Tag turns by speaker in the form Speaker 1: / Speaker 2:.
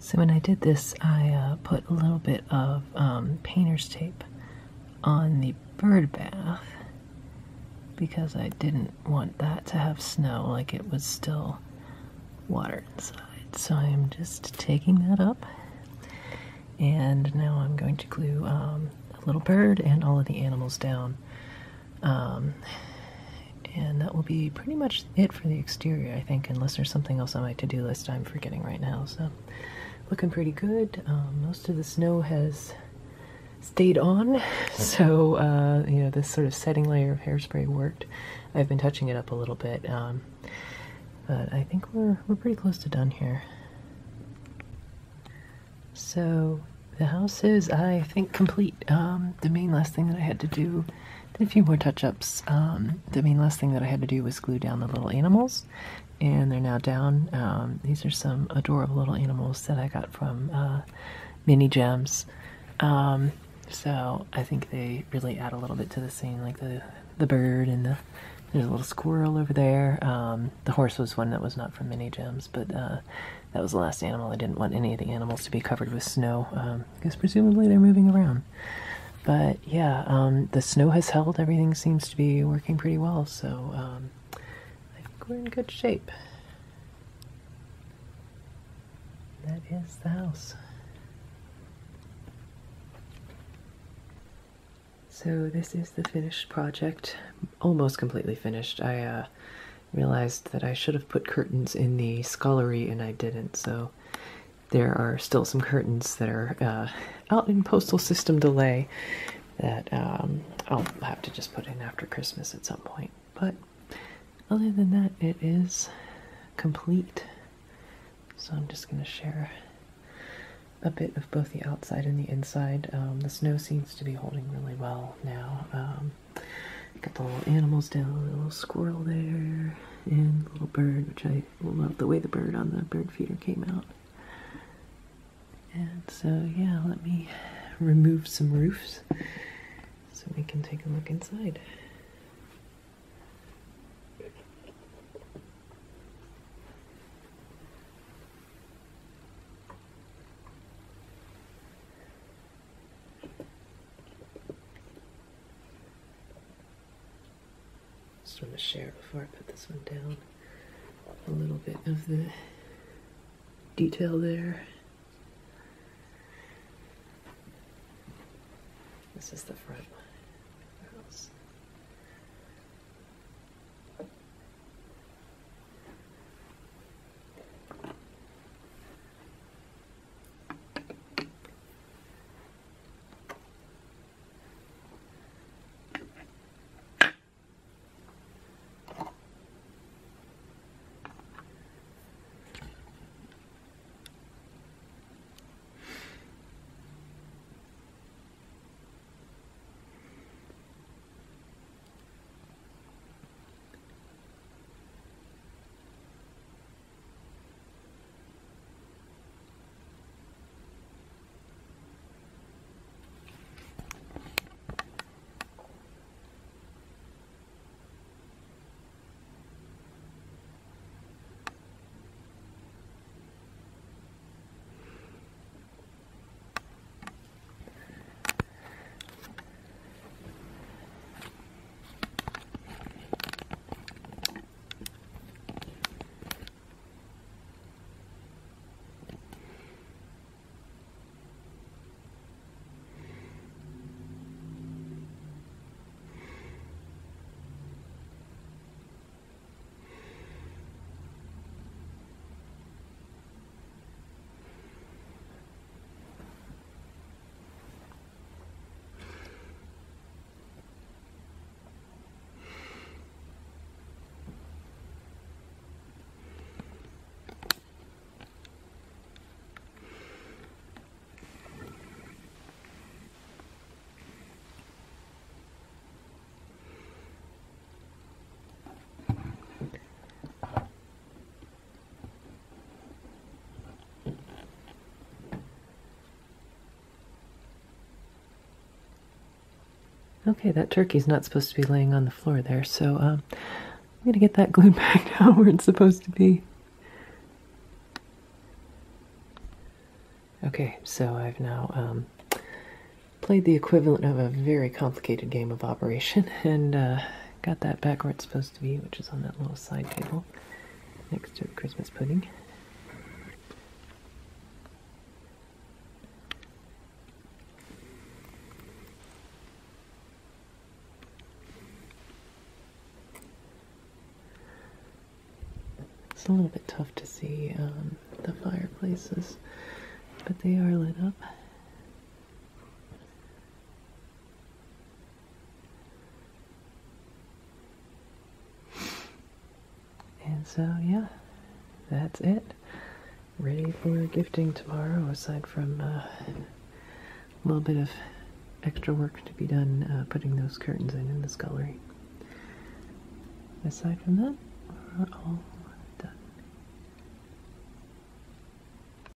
Speaker 1: So when I did this, I put a little bit of painter's tape on the bird bath because I didn't want that to have snow, like it was still water inside. So I'm just taking that up, and now I'm going to glue a little bird and all of the animals down. And that will be pretty much it for the exterior, I think, unless there's something else on my to-do list I'm forgetting right now. So looking pretty good. Most of the snow has stayed on, so you know, this sort of setting layer of hairspray worked. I've been touching it up a little bit, but I think we're pretty close to done here. So the house is, I think, complete. The main last thing that I had to do, did a few more touch-ups. The main last thing that I had to do was glue down the little animals, and they're now down. These are some adorable little animals that I got from Mini Gems. So I think they really add a little bit to the scene, like the bird and there's a little squirrel over there. The horse was one that was not from Mini Gems, but that was the last animal. I didn't want any of the animals to be covered with snow, because presumably they're moving around. But yeah, the snow has held. Everything seems to be working pretty well, so I think we're in good shape. That is the house. So this is the finished project, almost completely finished. I realized that I should have put curtains in the scullery and I didn't, so there are still some curtains that are out in postal system delay that I'll have to just put in after Christmas at some point. But other than that, it is complete. So I'm just going to share a bit of both the outside and the inside. The snow seems to be holding really well now. Got the little animals down, a little squirrel there, and a little bird, which I love the way the bird on the bird feeder came out. And so, yeah, let me remove some roofs so we can take a look inside. Just want to share before I put this one down a little bit of the detail there. This is the front of the house. Okay, that turkey's not supposed to be laying on the floor there, so I'm going to get that glued back down where it's supposed to be. Okay, so I've now played the equivalent of a very complicated game of Operation and got that back where it's supposed to be, which is on that little side table next to the Christmas pudding. It's a little bit tough to see the fireplaces, but they are lit up. And so, yeah, that's it. Ready for gifting tomorrow, aside from a little bit of extra work to be done putting those curtains in the scullery. Aside from that, we're all